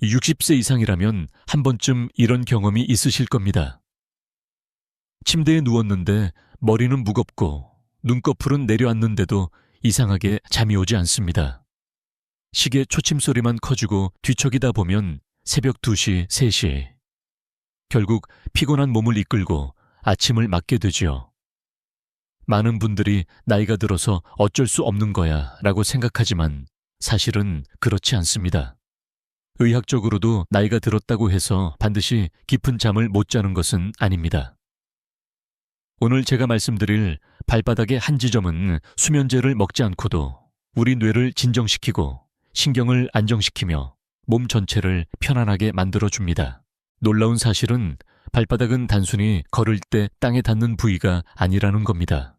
60세 이상이라면 한 번쯤 이런 경험이 있으실 겁니다. 침대에 누웠는데 머리는 무겁고 눈꺼풀은 내려앉는데도 이상하게 잠이 오지 않습니다. 시계 초침 소리만 커지고 뒤척이다 보면 새벽 2시, 3시. 결국 피곤한 몸을 이끌고 아침을 맞게 되지요. 많은 분들이 나이가 들어서 어쩔 수 없는 거야 라고 생각하지만 사실은 그렇지 않습니다. 의학적으로도 나이가 들었다고 해서 반드시 깊은 잠을 못 자는 것은 아닙니다. 오늘 제가 말씀드릴 발바닥의 한 지점은 수면제를 먹지 않고도 우리 뇌를 진정시키고 신경을 안정시키며 몸 전체를 편안하게 만들어줍니다. 놀라운 사실은 발바닥은 단순히 걸을 때 땅에 닿는 부위가 아니라는 겁니다.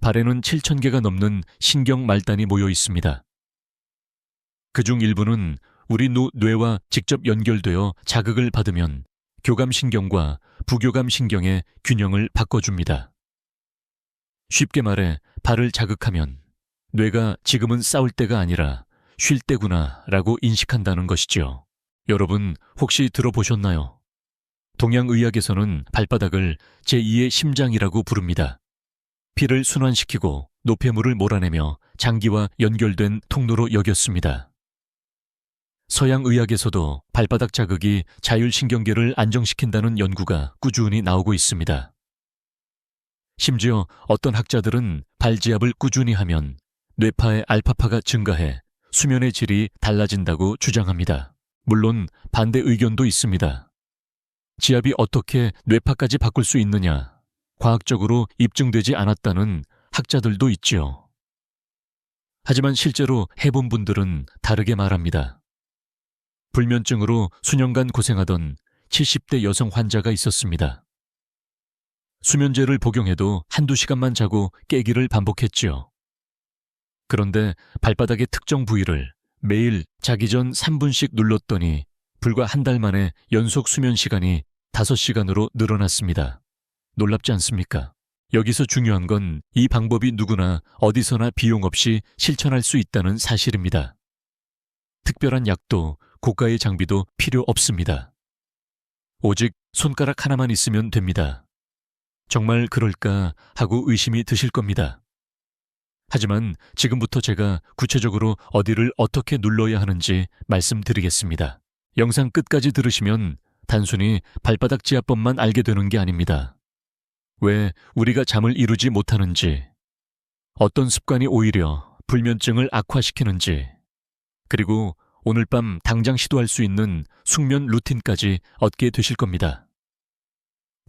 발에는 7,000개가 넘는 신경 말단이 모여 있습니다. 그중 일부는 우리 뇌와 직접 연결되어 자극을 받으면 교감신경과 부교감신경의 균형을 바꿔줍니다. 쉽게 말해 발을 자극하면 뇌가 지금은 싸울 때가 아니라 쉴 때구나 라고 인식한다는 것이죠. 여러분 혹시 들어보셨나요? 동양의학에서는 발바닥을 제2의 심장이라고 부릅니다. 피를 순환시키고 노폐물을 몰아내며 장기와 연결된 통로로 여겼습니다. 서양의학에서도 발바닥 자극이 자율신경계를 안정시킨다는 연구가 꾸준히 나오고 있습니다. 심지어 어떤 학자들은 발지압을 꾸준히 하면 뇌파의 알파파가 증가해 수면의 질이 달라진다고 주장합니다. 물론 반대 의견도 있습니다. 지압이 어떻게 뇌파까지 바꿀 수 있느냐? 과학적으로 입증되지 않았다는 학자들도 있지요. 하지만 실제로 해본 분들은 다르게 말합니다. 불면증으로 수년간 고생하던 70대 여성 환자가 있었습니다. 수면제를 복용해도 한두 시간만 자고 깨기를 반복했지요. 그런데 발바닥의 특정 부위를 매일 자기 전 3분씩 눌렀더니 불과 한 달 만에 연속 수면 시간이 5시간으로 늘어났습니다. 놀랍지 않습니까? 여기서 중요한 건 이 방법이 누구나 어디서나 비용 없이 실천할 수 있다는 사실입니다. 특별한 약도 고가의 장비도 필요 없습니다. 오직 손가락 하나만 있으면 됩니다. 정말 그럴까 하고 의심이 드실 겁니다. 하지만 지금부터 제가 구체적으로 어디를 어떻게 눌러야 하는지 말씀드리겠습니다. 영상 끝까지 들으시면 단순히 발바닥 지압법만 알게 되는 게 아닙니다. 왜 우리가 잠을 이루지 못하는지, 어떤 습관이 오히려 불면증을 악화시키는지, 그리고 오늘 밤 당장 시도할 수 있는 숙면 루틴까지 얻게 되실 겁니다.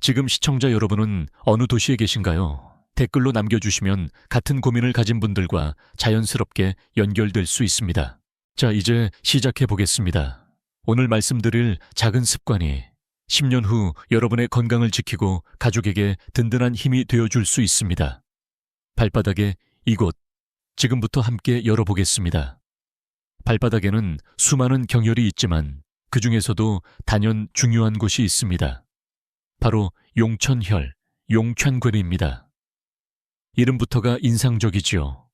지금 시청자 여러분은 어느 도시에 계신가요? 댓글로 남겨주시면 같은 고민을 가진 분들과 자연스럽게 연결될 수 있습니다. 자, 이제 시작해 보겠습니다. 오늘 말씀드릴 작은 습관이 10년 후 여러분의 건강을 지키고 가족에게 든든한 힘이 되어줄 수 있습니다. 발바닥의 이곳, 지금부터 함께 열어보겠습니다. 발바닥에는 수많은 경혈이 있지만 그 중에서도 단연 중요한 곳이 있습니다. 바로 용천혈, 용천괴리입니다. 이름부터가 인상적이지요.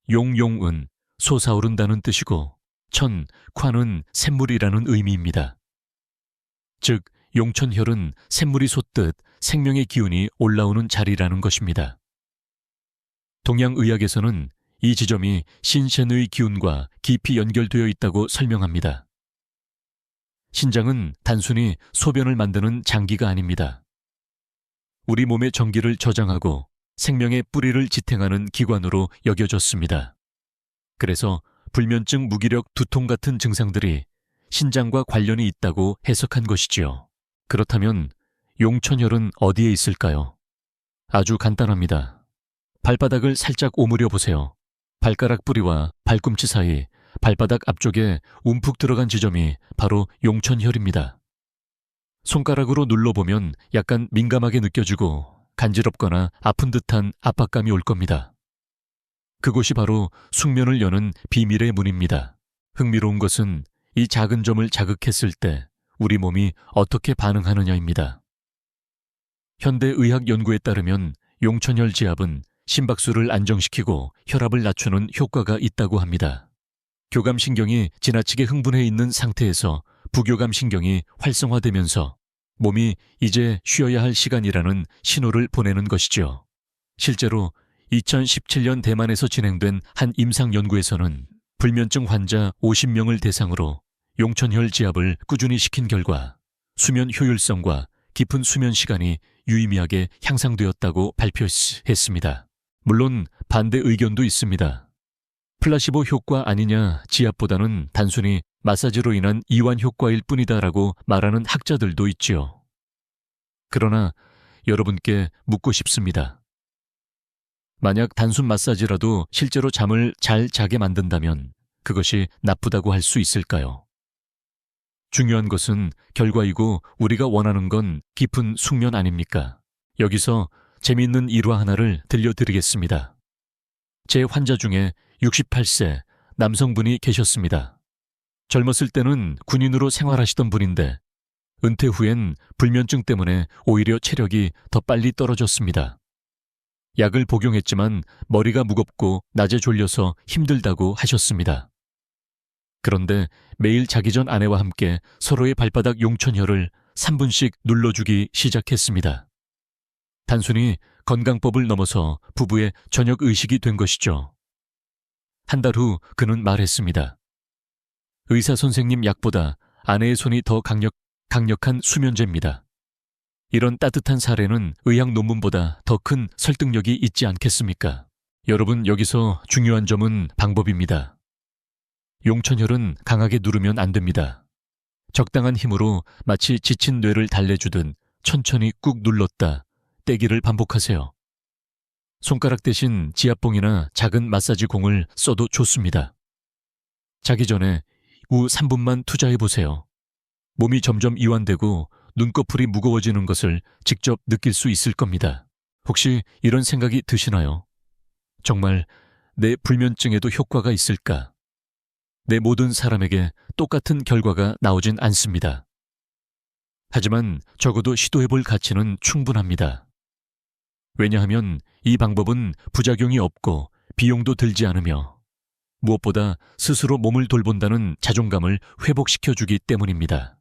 용은 솟아오른다는 뜻이고 콰는 샘물이라는 의미입니다. 즉 용천혈은 샘물이 솟듯 생명의 기운이 올라오는 자리라는 것입니다. 동양의학에서는 이 지점이 신신의 기운과 깊이 연결되어 있다고 설명합니다. 신장은 단순히 소변을 만드는 장기가 아닙니다. 우리 몸의 전기를 저장하고 생명의 뿌리를 지탱하는 기관으로 여겨졌습니다. 그래서 불면증, 무기력, 두통 같은 증상들이 신장과 관련이 있다고 해석한 것이지요. 그렇다면 용천혈은 어디에 있을까요? 아주 간단합니다. 발바닥을 살짝 오므려 보세요. 발가락 뿌리와 발꿈치 사이 발바닥 앞쪽에 움푹 들어간 지점이 바로 용천혈입니다. 손가락으로 눌러보면 약간 민감하게 느껴지고 간지럽거나 아픈 듯한 압박감이 올 겁니다. 그곳이 바로 숙면을 여는 비밀의 문입니다. 흥미로운 것은 이 작은 점을 자극했을 때 우리 몸이 어떻게 반응하느냐입니다. 현대의학 연구에 따르면 용천혈 지압은 심박수를 안정시키고 혈압을 낮추는 효과가 있다고 합니다. 교감신경이 지나치게 흥분해 있는 상태에서 부교감신경이 활성화되면서 몸이 이제 쉬어야 할 시간이라는 신호를 보내는 것이죠. 실제로 2017년 대만에서 진행된 한 임상 연구에서는 불면증 환자 50명을 대상으로 용천혈 지압을 꾸준히 시킨 결과 수면 효율성과 깊은 수면 시간이 유의미하게 향상되었다고 발표했습니다. 물론 반대 의견도 있습니다. 플라시보 효과 아니냐, 지압보다는 단순히 마사지로 인한 이완 효과일 뿐이다라고 말하는 학자들도 있지요. 그러나 여러분께 묻고 싶습니다. 만약 단순 마사지라도 실제로 잠을 잘 자게 만든다면 그것이 나쁘다고 할 수 있을까요? 중요한 것은 결과이고 우리가 원하는 건 깊은 숙면 아닙니까? 여기서 재미있는 일화 하나를 들려드리겠습니다. 제 환자 중에 68세 남성분이 계셨습니다. 젊었을 때는 군인으로 생활하시던 분인데 은퇴 후엔 불면증 때문에 오히려 체력이 더 빨리 떨어졌습니다. 약을 복용했지만 머리가 무겁고 낮에 졸려서 힘들다고 하셨습니다. 그런데 매일 자기 전 아내와 함께 서로의 발바닥 용천혈을 3분씩 눌러주기 시작했습니다. 단순히 건강법을 넘어서 부부의 저녁 의식이 된 것이죠. 한 달 후 그는 말했습니다. 의사 선생님 약보다 아내의 손이 더 강력한 수면제입니다. 이런 따뜻한 사례는 의학 논문보다 더 큰 설득력이 있지 않겠습니까? 여러분, 여기서 중요한 점은 방법입니다. 용천혈은 강하게 누르면 안 됩니다. 적당한 힘으로 마치 지친 뇌를 달래주듯 천천히 꾹 눌렀다 떼기를 반복하세요. 손가락 대신 지압봉이나 작은 마사지 공을 써도 좋습니다. 자기 전에 후 3분만 투자해보세요. 몸이 점점 이완되고 눈꺼풀이 무거워지는 것을 직접 느낄 수 있을 겁니다. 혹시 이런 생각이 드시나요? 정말 내 불면증에도 효과가 있을까? 내 모든 사람에게 똑같은 결과가 나오진 않습니다. 하지만 적어도 시도해볼 가치는 충분합니다. 왜냐하면 이 방법은 부작용이 없고 비용도 들지 않으며 무엇보다 스스로 몸을 돌본다는 자존감을 회복시켜주기 때문입니다.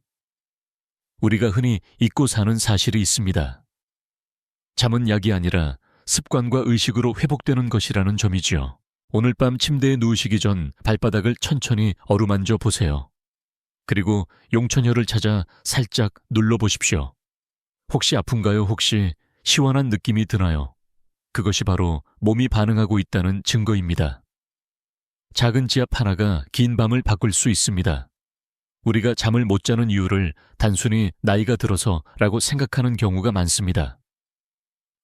우리가 흔히 잊고 사는 사실이 있습니다. 잠은 약이 아니라 습관과 의식으로 회복되는 것이라는 점이지요. 오늘 밤 침대에 누우시기 전 발바닥을 천천히 어루만져 보세요. 그리고 용천혈을 찾아 살짝 눌러보십시오. 혹시 아픈가요? 혹시 시원한 느낌이 드나요? 그것이 바로 몸이 반응하고 있다는 증거입니다. 작은 지압 하나가 긴 밤을 바꿀 수 있습니다. 우리가 잠을 못 자는 이유를 단순히 나이가 들어서라고 생각하는 경우가 많습니다.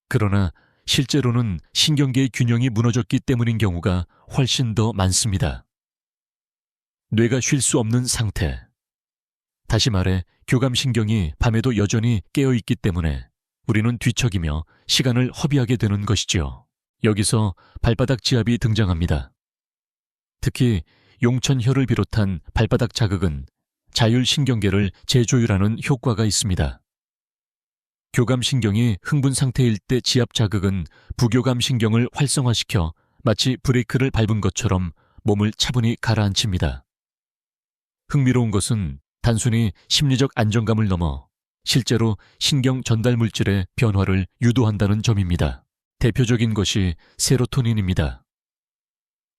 그러나 실제로는 신경계의 균형이 무너졌기 때문인 경우가 훨씬 더 많습니다. 뇌가 쉴 수 없는 상태. 다시 말해 교감신경이 밤에도 여전히 깨어있기 때문에 우리는 뒤척이며 시간을 허비하게 되는 것이지요. 여기서 발바닥 지압이 등장합니다. 특히 용천혈을 비롯한 발바닥 자극은 자율신경계를 재조율하는 효과가 있습니다. 교감신경이 흥분 상태일 때 지압 자극은 부교감신경을 활성화시켜 마치 브레이크를 밟은 것처럼 몸을 차분히 가라앉힙니다. 흥미로운 것은 단순히 심리적 안정감을 넘어 실제로 신경 전달 물질의 변화를 유도한다는 점입니다. 대표적인 것이 세로토닌입니다.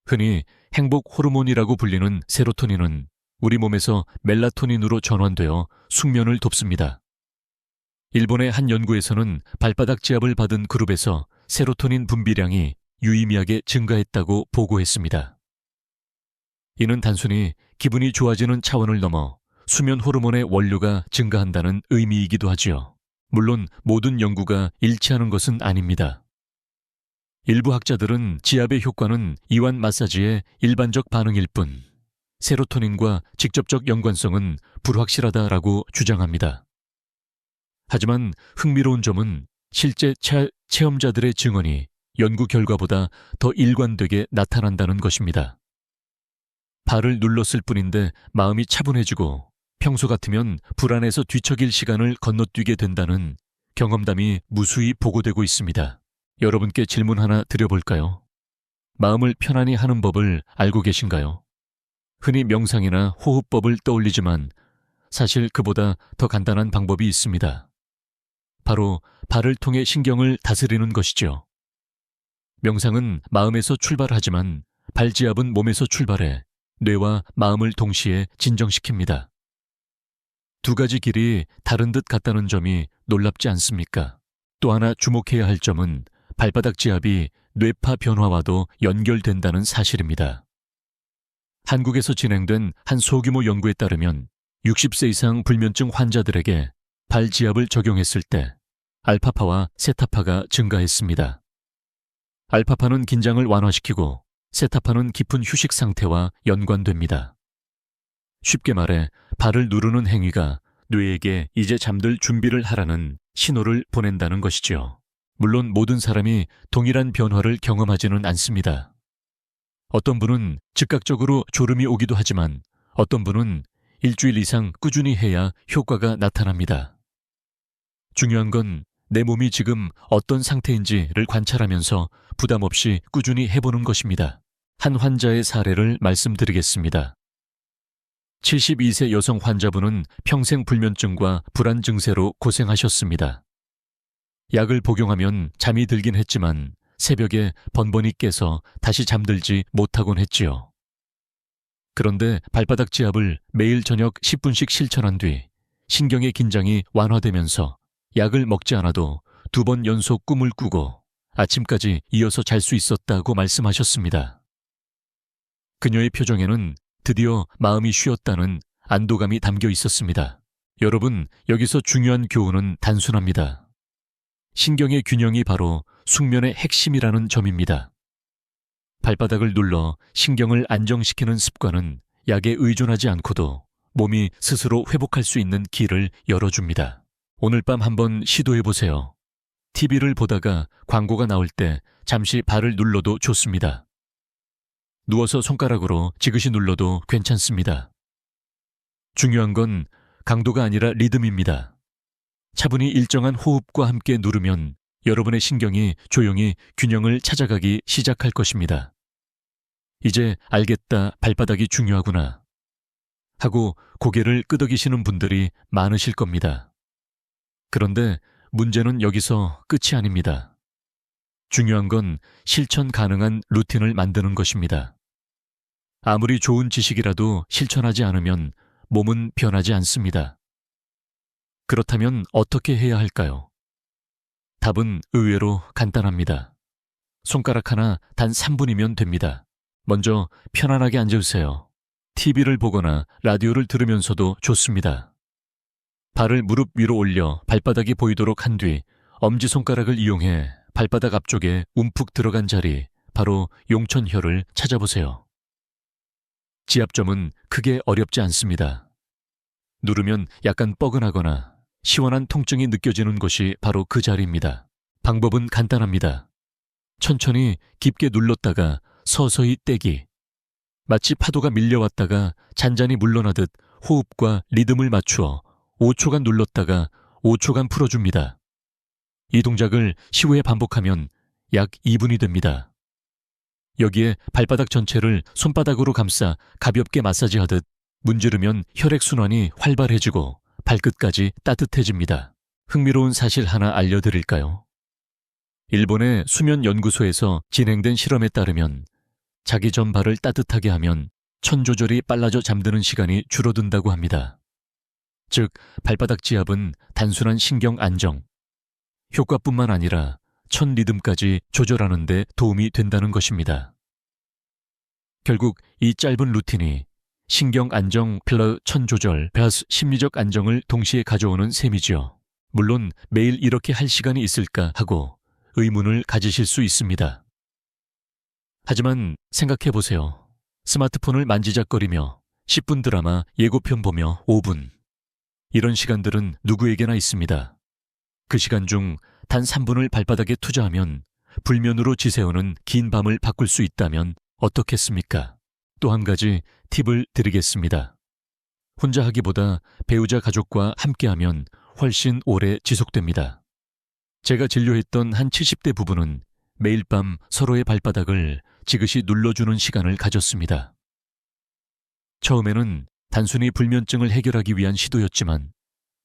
흔히 행복 호르몬이라고 불리는 세로토닌은 우리 몸에서 멜라토닌으로 전환되어 숙면을 돕습니다. 일본의 한 연구에서는 발바닥 지압을 받은 그룹에서 세로토닌 분비량이 유의미하게 증가했다고 보고했습니다. 이는 단순히 기분이 좋아지는 차원을 넘어 수면 호르몬의 원료가 증가한다는 의미이기도 하지요. 물론 모든 연구가 일치하는 것은 아닙니다. 일부 학자들은 지압의 효과는 이완 마사지의 일반적 반응일 뿐 세로토닌과 직접적 연관성은 불확실하다라고 주장합니다. 하지만 흥미로운 점은 실제 체험자들의 증언이 연구 결과보다 더 일관되게 나타난다는 것입니다. 발을 눌렀을 뿐인데 마음이 차분해지고 평소 같으면 불안해서 뒤척일 시간을 건너뛰게 된다는 경험담이 무수히 보고되고 있습니다. 여러분께 질문 하나 드려볼까요? 마음을 편안히 하는 법을 알고 계신가요? 흔히 명상이나 호흡법을 떠올리지만 사실 그보다 더 간단한 방법이 있습니다. 바로 발을 통해 신경을 다스리는 것이죠. 명상은 마음에서 출발하지만 발지압은 몸에서 출발해 뇌와 마음을 동시에 진정시킵니다. 두 가지 길이 다른 듯 같다는 점이 놀랍지 않습니까? 또 하나 주목해야 할 점은 발바닥 지압이 뇌파 변화와도 연결된다는 사실입니다. 한국에서 진행된 한 소규모 연구에 따르면 60세 이상 불면증 환자들에게 발지압을 적용했을 때 알파파와 세타파가 증가했습니다. 알파파는 긴장을 완화시키고 세타파는 깊은 휴식 상태와 연관됩니다. 쉽게 말해 발을 누르는 행위가 뇌에게 이제 잠들 준비를 하라는 신호를 보낸다는 것이죠. 물론 모든 사람이 동일한 변화를 경험하지는 않습니다. 어떤 분은 즉각적으로 졸음이 오기도 하지만 어떤 분은 일주일 이상 꾸준히 해야 효과가 나타납니다. 중요한 건 내 몸이 지금 어떤 상태인지를 관찰하면서 부담 없이 꾸준히 해보는 것입니다. 한 환자의 사례를 말씀드리겠습니다. 72세 여성 환자분은 평생 불면증과 불안 증세로 고생하셨습니다. 약을 복용하면 잠이 들긴 했지만 새벽에 번번이 깨서 다시 잠들지 못하곤 했지요. 그런데 발바닥 지압을 매일 저녁 10분씩 실천한 뒤 신경의 긴장이 완화되면서 약을 먹지 않아도 2번 연속 꿈을 꾸고 아침까지 이어서 잘 수 있었다고 말씀하셨습니다. 그녀의 표정에는 드디어 마음이 쉬었다는 안도감이 담겨 있었습니다. 여러분, 여기서 중요한 교훈은 단순합니다. 신경의 균형이 바로 숙면의 핵심이라는 점입니다. 발바닥을 눌러 신경을 안정시키는 습관은 약에 의존하지 않고도 몸이 스스로 회복할 수 있는 길을 열어줍니다. 오늘 밤 한번 시도해보세요. TV를 보다가 광고가 나올 때 잠시 발을 눌러도 좋습니다. 누워서 손가락으로 지그시 눌러도 괜찮습니다. 중요한 건 강도가 아니라 리듬입니다. 차분히 일정한 호흡과 함께 누르면 여러분의 신경이 조용히 균형을 찾아가기 시작할 것입니다. 이제 알겠다, 발바닥이 중요하구나 하고 고개를 끄덕이시는 분들이 많으실 겁니다. 그런데 문제는 여기서 끝이 아닙니다. 중요한 건 실천 가능한 루틴을 만드는 것입니다. 아무리 좋은 지식이라도 실천하지 않으면 몸은 변하지 않습니다. 그렇다면 어떻게 해야 할까요? 답은 의외로 간단합니다. 손가락 하나 단 3분이면 됩니다. 먼저 편안하게 앉으세요. TV를 보거나 라디오를 들으면서도 좋습니다. 발을 무릎 위로 올려 발바닥이 보이도록 한 뒤 엄지손가락을 이용해 발바닥 앞쪽에 움푹 들어간 자리, 바로 용천혈을 찾아보세요. 지압점은 크게 어렵지 않습니다. 누르면 약간 뻐근하거나 시원한 통증이 느껴지는 곳이 바로 그 자리입니다. 방법은 간단합니다. 천천히 깊게 눌렀다가 서서히 떼기. 마치 파도가 밀려왔다가 잔잔히 물러나듯 호흡과 리듬을 맞추어 5초간 눌렀다가 5초간 풀어줍니다. 이 동작을 10회 반복하면 약 2분이 됩니다. 여기에 발바닥 전체를 손바닥으로 감싸 가볍게 마사지하듯 문지르면 혈액순환이 활발해지고 발끝까지 따뜻해집니다. 흥미로운 사실 하나 알려드릴까요? 일본의 수면연구소에서 진행된 실험에 따르면 자기 전 발을 따뜻하게 하면 천 조절이 빨라져 잠드는 시간이 줄어든다고 합니다. 즉, 발바닥 지압은 단순한 신경 안정, 효과뿐만 아니라 천 리듬까지 조절하는 데 도움이 된다는 것입니다. 결국 이 짧은 루틴이 신경 안정 플러스 천 조절 플러스 심리적 안정을 동시에 가져오는 셈이지요. 물론 매일 이렇게 할 시간이 있을까 하고 의문을 가지실 수 있습니다. 하지만 생각해보세요. 스마트폰을 만지작거리며 10분 드라마 예고편 보며 5분. 이런 시간들은 누구에게나 있습니다. 그 시간 중 단 3분을 발바닥에 투자하면 불면으로 지새우는 긴 밤을 바꿀 수 있다면 어떻겠습니까? 또 한 가지 팁을 드리겠습니다. 혼자 하기보다 배우자 가족과 함께하면 훨씬 오래 지속됩니다. 제가 진료했던 한 70대 부부는 매일 밤 서로의 발바닥을 지그시 눌러주는 시간을 가졌습니다. 처음에는 단순히 불면증을 해결하기 위한 시도였지만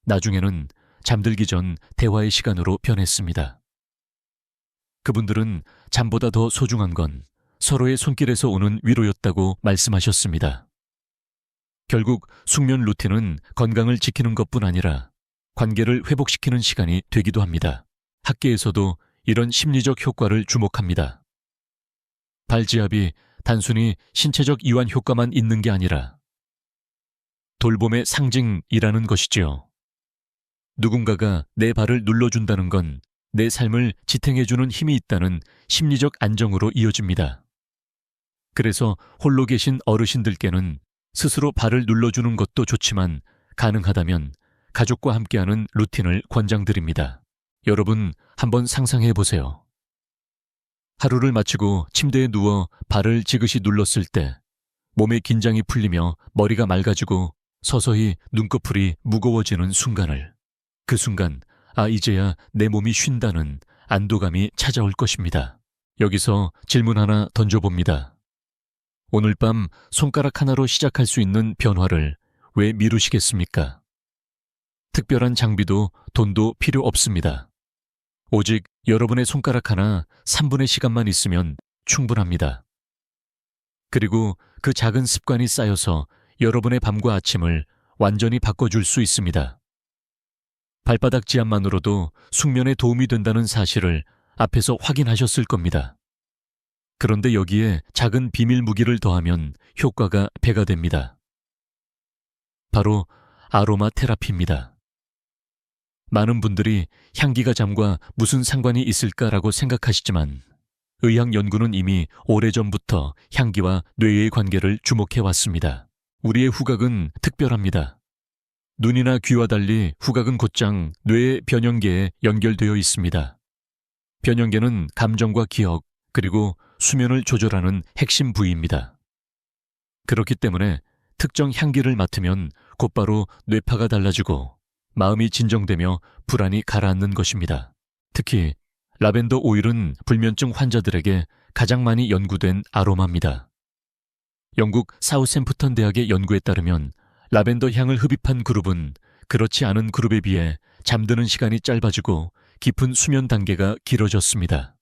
나중에는 잠들기 전 대화의 시간으로 변했습니다. 그분들은 잠보다 더 소중한 건 서로의 손길에서 오는 위로였다고 말씀하셨습니다. 결국 숙면 루틴은 건강을 지키는 것뿐 아니라 관계를 회복시키는 시간이 되기도 합니다. 학계에서도 이런 심리적 효과를 주목합니다. 발지압이 단순히 신체적 이완 효과만 있는 게 아니라 돌봄의 상징이라는 것이지요. 누군가가 내 발을 눌러준다는 건 내 삶을 지탱해주는 힘이 있다는 심리적 안정으로 이어집니다. 그래서 홀로 계신 어르신들께는 스스로 발을 눌러주는 것도 좋지만 가능하다면 가족과 함께하는 루틴을 권장드립니다. 여러분 한번 상상해 보세요. 하루를 마치고 침대에 누워 발을 지그시 눌렀을 때 몸의 긴장이 풀리며 머리가 맑아지고 서서히 눈꺼풀이 무거워지는 순간을, 그 순간 이제야 내 몸이 쉰다는 안도감이 찾아올 것입니다. 여기서 질문 하나 던져봅니다. 오늘 밤 손가락 하나로 시작할 수 있는 변화를 왜 미루시겠습니까? 특별한 장비도 돈도 필요 없습니다. 오직 여러분의 손가락 하나 3분의 시간만 있으면 충분합니다. 그리고 그 작은 습관이 쌓여서 여러분의 밤과 아침을 완전히 바꿔줄 수 있습니다. 발바닥 지압만으로도 숙면에 도움이 된다는 사실을 앞에서 확인하셨을 겁니다. 그런데 여기에 작은 비밀 무기를 더하면 효과가 배가 됩니다. 바로 아로마 테라피입니다. 많은 분들이 향기가 잠과 무슨 상관이 있을까라고 생각하시지만 의학 연구는 이미 오래전부터 향기와 뇌의 관계를 주목해 왔습니다. 우리의 후각은 특별합니다. 눈이나 귀와 달리 후각은 곧장 뇌의 변형계에 연결되어 있습니다. 변형계는 감정과 기억, 그리고 수면을 조절하는 핵심 부위입니다. 그렇기 때문에 특정 향기를 맡으면 곧바로 뇌파가 달라지고 마음이 진정되며 불안이 가라앉는 것입니다. 특히 라벤더 오일은 불면증 환자들에게 가장 많이 연구된 아로마입니다. 영국 사우샘프턴 대학의 연구에 따르면 라벤더 향을 흡입한 그룹은 그렇지 않은 그룹에 비해 잠드는 시간이 짧아지고 깊은 수면 단계가 길어졌습니다.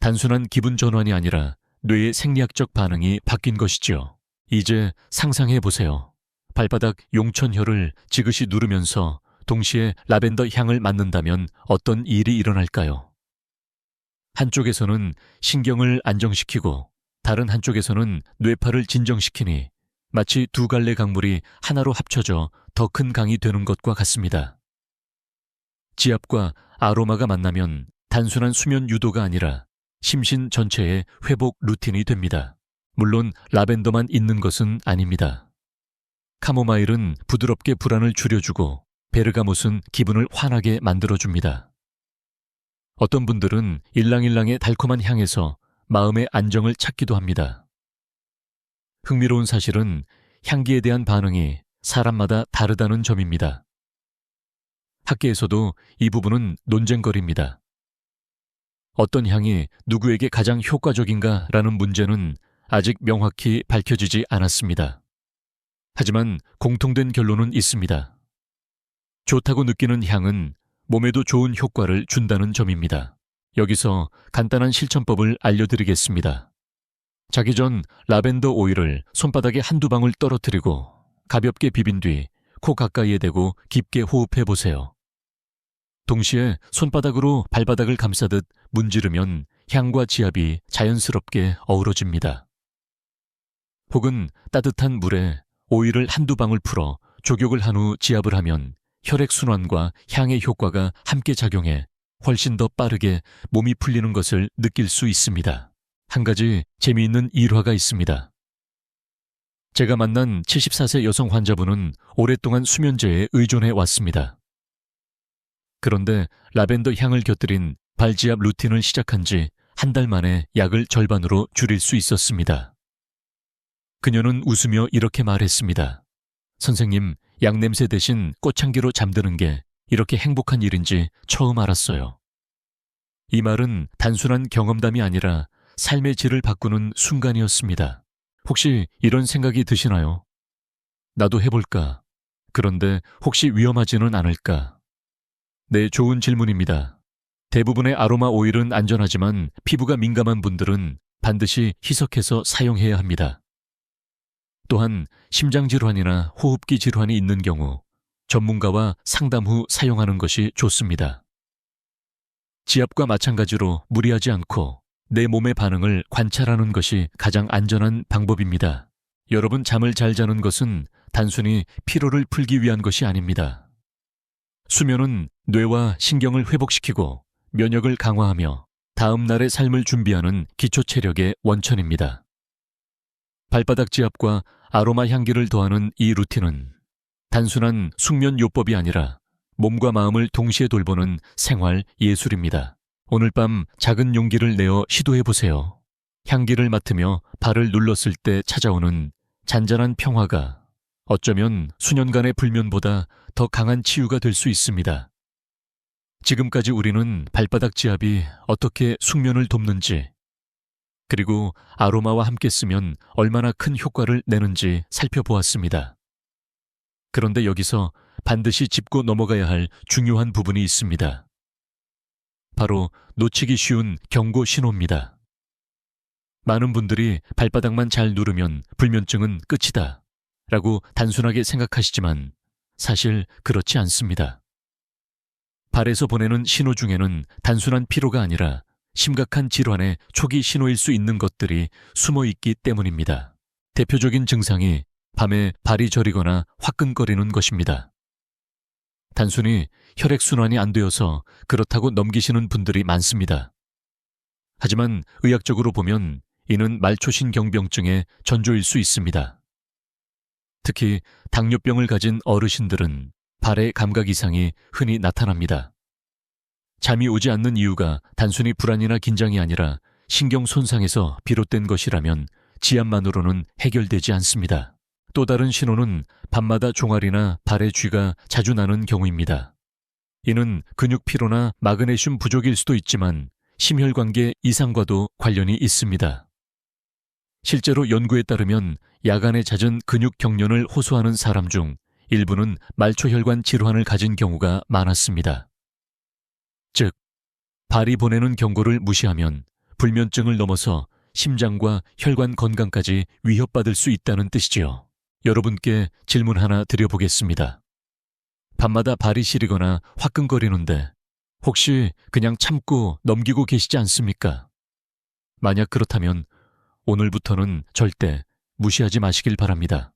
단순한 기분 전환이 아니라 뇌의 생리학적 반응이 바뀐 것이죠. 이제 상상해 보세요. 발바닥 용천혈을 지그시 누르면서 동시에 라벤더 향을 맡는다면 어떤 일이 일어날까요? 한쪽에서는 신경을 안정시키고 다른 한쪽에서는 뇌파를 진정시키니 마치 두 갈래 강물이 하나로 합쳐져 더 큰 강이 되는 것과 같습니다. 지압과 아로마가 만나면 단순한 수면 유도가 아니라 심신 전체의 회복 루틴이 됩니다. 물론 라벤더만 있는 것은 아닙니다. 카모마일은 부드럽게 불안을 줄여주고 베르가못은 기분을 환하게 만들어줍니다. 어떤 분들은 일랑일랑의 달콤한 향에서 마음의 안정을 찾기도 합니다. 흥미로운 사실은 향기에 대한 반응이 사람마다 다르다는 점입니다. 학계에서도 이 부분은 논쟁거리입니다. 어떤 향이 누구에게 가장 효과적인가라는 문제는 아직 명확히 밝혀지지 않았습니다. 하지만 공통된 결론은 있습니다. 좋다고 느끼는 향은 몸에도 좋은 효과를 준다는 점입니다. 여기서 간단한 실천법을 알려드리겠습니다. 자기 전 라벤더 오일을 손바닥에 한두 방울 떨어뜨리고 가볍게 비빈 뒤 코 가까이에 대고 깊게 호흡해 보세요. 동시에 손바닥으로 발바닥을 감싸듯 문지르면 향과 지압이 자연스럽게 어우러집니다. 혹은 따뜻한 물에 오일을 한두 방울 풀어 족욕을 한 후 지압을 하면 혈액순환과 향의 효과가 함께 작용해 훨씬 더 빠르게 몸이 풀리는 것을 느낄 수 있습니다. 한 가지 재미있는 일화가 있습니다. 제가 만난 74세 여성 환자분은 오랫동안 수면제에 의존해 왔습니다. 그런데 라벤더 향을 곁들인 발지압 루틴을 시작한 지 한 달 만에 약을 절반으로 줄일 수 있었습니다. 그녀는 웃으며 이렇게 말했습니다. 선생님, 약 냄새 대신 꽃향기로 잠드는 게 이렇게 행복한 일인지 처음 알았어요. 이 말은 단순한 경험담이 아니라 삶의 질을 바꾸는 순간이었습니다. 혹시 이런 생각이 드시나요? 나도 해볼까? 그런데 혹시 위험하지는 않을까? 네, 좋은 질문입니다. 대부분의 아로마 오일은 안전하지만 피부가 민감한 분들은 반드시 희석해서 사용해야 합니다. 또한 심장질환이나 호흡기 질환이 있는 경우 전문가와 상담 후 사용하는 것이 좋습니다. 지압과 마찬가지로 무리하지 않고 내 몸의 반응을 관찰하는 것이 가장 안전한 방법입니다. 여러분, 잠을 잘 자는 것은 단순히 피로를 풀기 위한 것이 아닙니다. 수면은 뇌와 신경을 회복시키고 면역을 강화하며 다음 날의 삶을 준비하는 기초 체력의 원천입니다. 발바닥 지압과 아로마 향기를 더하는 이 루틴은 단순한 숙면 요법이 아니라 몸과 마음을 동시에 돌보는 생활 예술입니다. 오늘 밤 작은 용기를 내어 시도해 보세요. 향기를 맡으며 발을 눌렀을 때 찾아오는 잔잔한 평화가 어쩌면 수년간의 불면보다 더 강한 치유가 될 수 있습니다. 지금까지 우리는 발바닥 지압이 어떻게 숙면을 돕는지, 그리고 아로마와 함께 쓰면 얼마나 큰 효과를 내는지 살펴보았습니다. 그런데 여기서 반드시 짚고 넘어가야 할 중요한 부분이 있습니다. 바로 놓치기 쉬운 경고 신호입니다. 많은 분들이 발바닥만 잘 누르면 불면증은 끝이다 라고 단순하게 생각하시지만 사실 그렇지 않습니다. 발에서 보내는 신호 중에는 단순한 피로가 아니라 심각한 질환의 초기 신호일 수 있는 것들이 숨어 있기 때문입니다. 대표적인 증상이 밤에 발이 저리거나 화끈거리는 것입니다. 단순히 혈액순환이 안 되어서 그렇다고 넘기시는 분들이 많습니다. 하지만 의학적으로 보면 이는 말초신경병증의 전조일 수 있습니다. 특히 당뇨병을 가진 어르신들은 발의 감각 이상이 흔히 나타납니다. 잠이 오지 않는 이유가 단순히 불안이나 긴장이 아니라 신경 손상에서 비롯된 것이라면 지압만으로는 해결되지 않습니다. 또 다른 신호는 밤마다 종아리나 발의 쥐가 자주 나는 경우입니다. 이는 근육 피로나 마그네슘 부족일 수도 있지만 심혈관계 이상과도 관련이 있습니다. 실제로 연구에 따르면 야간에 잦은 근육 경련을 호소하는 사람 중 일부는 말초혈관 질환을 가진 경우가 많았습니다. 즉, 발이 보내는 경고를 무시하면 불면증을 넘어서 심장과 혈관 건강까지 위협받을 수 있다는 뜻이지요. 여러분께 질문 하나 드려보겠습니다. 밤마다 발이 시리거나 화끈거리는데 혹시 그냥 참고 넘기고 계시지 않습니까? 만약 그렇다면 오늘부터는 절대 무시하지 마시길 바랍니다.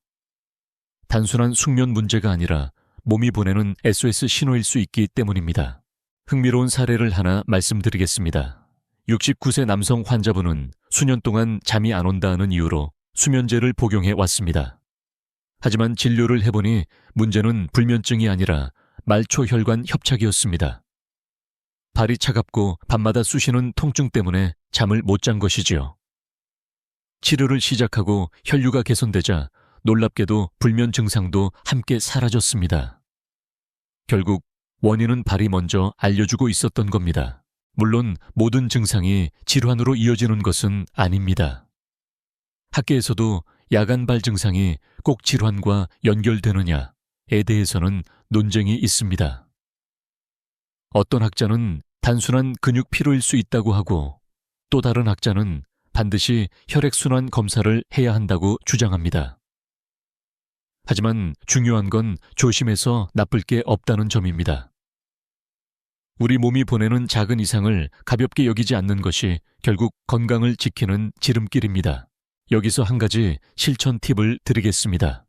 단순한 숙면 문제가 아니라 몸이 보내는 SOS 신호일 수 있기 때문입니다. 흥미로운 사례를 하나 말씀드리겠습니다. 69세 남성 환자분은 수년 동안 잠이 안 온다는 이유로 수면제를 복용해 왔습니다. 하지만 진료를 해보니 문제는 불면증이 아니라 말초혈관 협착이었습니다. 발이 차갑고 밤마다 쑤시는 통증 때문에 잠을 못 잔 것이지요. 치료를 시작하고 혈류가 개선되자 놀랍게도 불면 증상도 함께 사라졌습니다. 결국 원인은 발이 먼저 알려주고 있었던 겁니다. 물론 모든 증상이 질환으로 이어지는 것은 아닙니다. 학계에서도 야간발 증상이 꼭 질환과 연결되느냐에 대해서는 논쟁이 있습니다. 어떤 학자는 단순한 근육 피로일 수 있다고 하고 또 다른 학자는 반드시 혈액순환 검사를 해야 한다고 주장합니다. 하지만 중요한 건 조심해서 나쁠 게 없다는 점입니다. 우리 몸이 보내는 작은 이상을 가볍게 여기지 않는 것이 결국 건강을 지키는 지름길입니다. 여기서 한 가지 실천 팁을 드리겠습니다.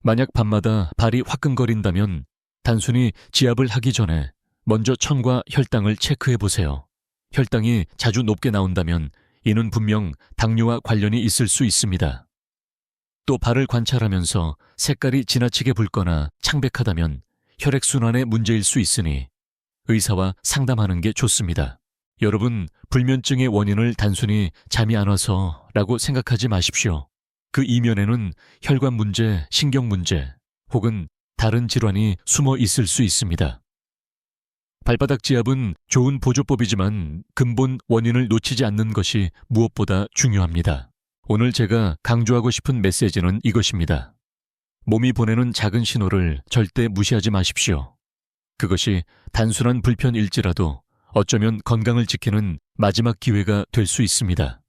만약 밤마다 발이 화끈거린다면 단순히 지압을 하기 전에 먼저 천과 혈당을 체크해 보세요. 혈당이 자주 높게 나온다면 이는 분명 당뇨와 관련이 있을 수 있습니다. 또 발을 관찰하면서 색깔이 지나치게 붉거나 창백하다면 혈액순환의 문제일 수 있으니 의사와 상담하는 게 좋습니다. 여러분, 불면증의 원인을 단순히 잠이 안 와서라고 생각하지 마십시오. 그 이면에는 혈관 문제, 신경 문제, 혹은 다른 질환이 숨어 있을 수 있습니다. 발바닥 지압은 좋은 보조법이지만 근본 원인을 놓치지 않는 것이 무엇보다 중요합니다. 오늘 제가 강조하고 싶은 메시지는 이것입니다. 몸이 보내는 작은 신호를 절대 무시하지 마십시오. 그것이 단순한 불편일지라도 어쩌면 건강을 지키는 마지막 기회가 될 수 있습니다.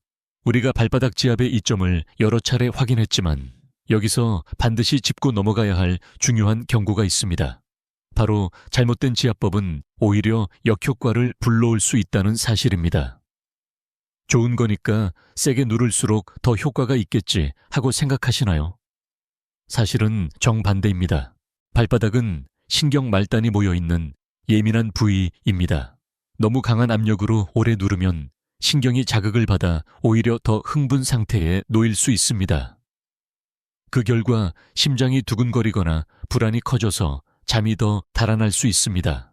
우리가 발바닥 지압의 이점을 여러 차례 확인했지만 여기서 반드시 짚고 넘어가야 할 중요한 경고가 있습니다. 바로 잘못된 지압법은 오히려 역효과를 불러올 수 있다는 사실입니다. 좋은 거니까 세게 누를수록 더 효과가 있겠지 하고 생각하시나요? 사실은 정반대입니다. 발바닥은 신경 말단이 모여있는 예민한 부위입니다. 너무 강한 압력으로 오래 누르면 신경이 자극을 받아 오히려 더 흥분 상태에 놓일 수 있습니다. 그 결과 심장이 두근거리거나 불안이 커져서 잠이 더 달아날 수 있습니다.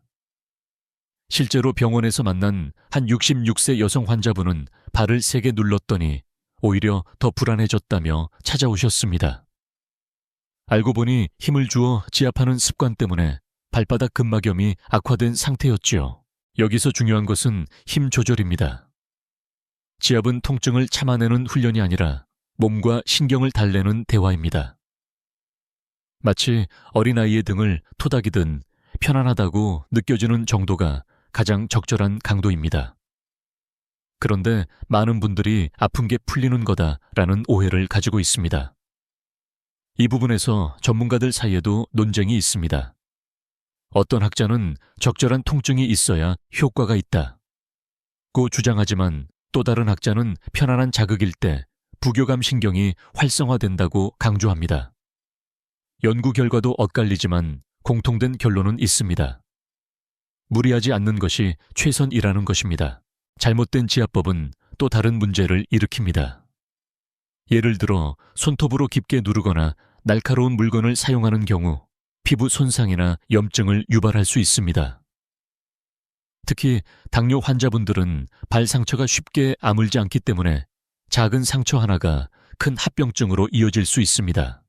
실제로 병원에서 만난 한 66세 여성 환자분은 발을 세게 눌렀더니 오히려 더 불안해졌다며 찾아오셨습니다. 알고 보니 힘을 주어 지압하는 습관 때문에 발바닥 근막염이 악화된 상태였지요. 여기서 중요한 것은 힘 조절입니다. 지압은 통증을 참아내는 훈련이 아니라 몸과 신경을 달래는 대화입니다. 마치 어린아이의 등을 토닥이든 편안하다고 느껴지는 정도가 가장 적절한 강도입니다. 그런데 많은 분들이 아픈 게 풀리는 거다라는 오해를 가지고 있습니다. 이 부분에서 전문가들 사이에도 논쟁이 있습니다. 어떤 학자는 적절한 통증이 있어야 효과가 있다고 주장하지만 또 다른 학자는 편안한 자극일 때 부교감 신경이 활성화된다고 강조합니다. 연구 결과도 엇갈리지만 공통된 결론은 있습니다. 무리하지 않는 것이 최선이라는 것입니다. 잘못된 지압법은 또 다른 문제를 일으킵니다. 예를 들어 손톱으로 깊게 누르거나 날카로운 물건을 사용하는 경우 피부 손상이나 염증을 유발할 수 있습니다. 특히 당뇨 환자분들은 발 상처가 쉽게 아물지 않기 때문에 작은 상처 하나가 큰 합병증으로 이어질 수 있습니다.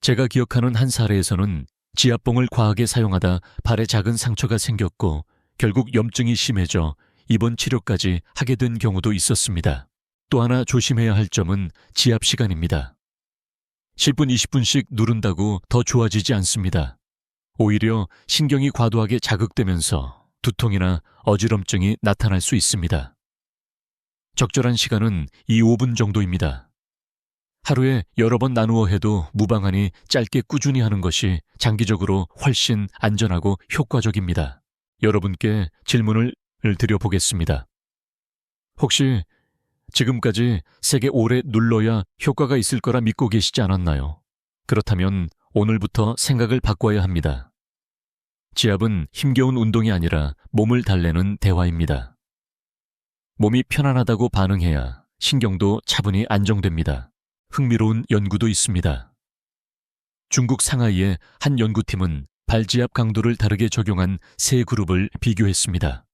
제가 기억하는 한 사례에서는 지압봉을 과하게 사용하다 발에 작은 상처가 생겼고 결국 염증이 심해져 입원 치료까지 하게 된 경우도 있었습니다. 또 하나 조심해야 할 점은 지압 시간입니다. 10분, 20분씩 누른다고 더 좋아지지 않습니다. 오히려 신경이 과도하게 자극되면서 두통이나 어지럼증이 나타날 수 있습니다. 적절한 시간은 2~5분 정도입니다. 하루에 여러 번 나누어 해도 무방하니 짧게 꾸준히 하는 것이 장기적으로 훨씬 안전하고 효과적입니다. 여러분께 질문을 드려보겠습니다. 혹시 지금까지 세게 오래 눌러야 효과가 있을 거라 믿고 계시지 않았나요? 그렇다면 오늘부터 생각을 바꿔야 합니다. 지압은 힘겨운 운동이 아니라 몸을 달래는 대화입니다. 몸이 편안하다고 반응해야 신경도 차분히 안정됩니다. 흥미로운 연구도 있습니다. 중국 상하이의 한 연구팀은 발지압 강도를 다르게 적용한 세 그룹을 비교했습니다.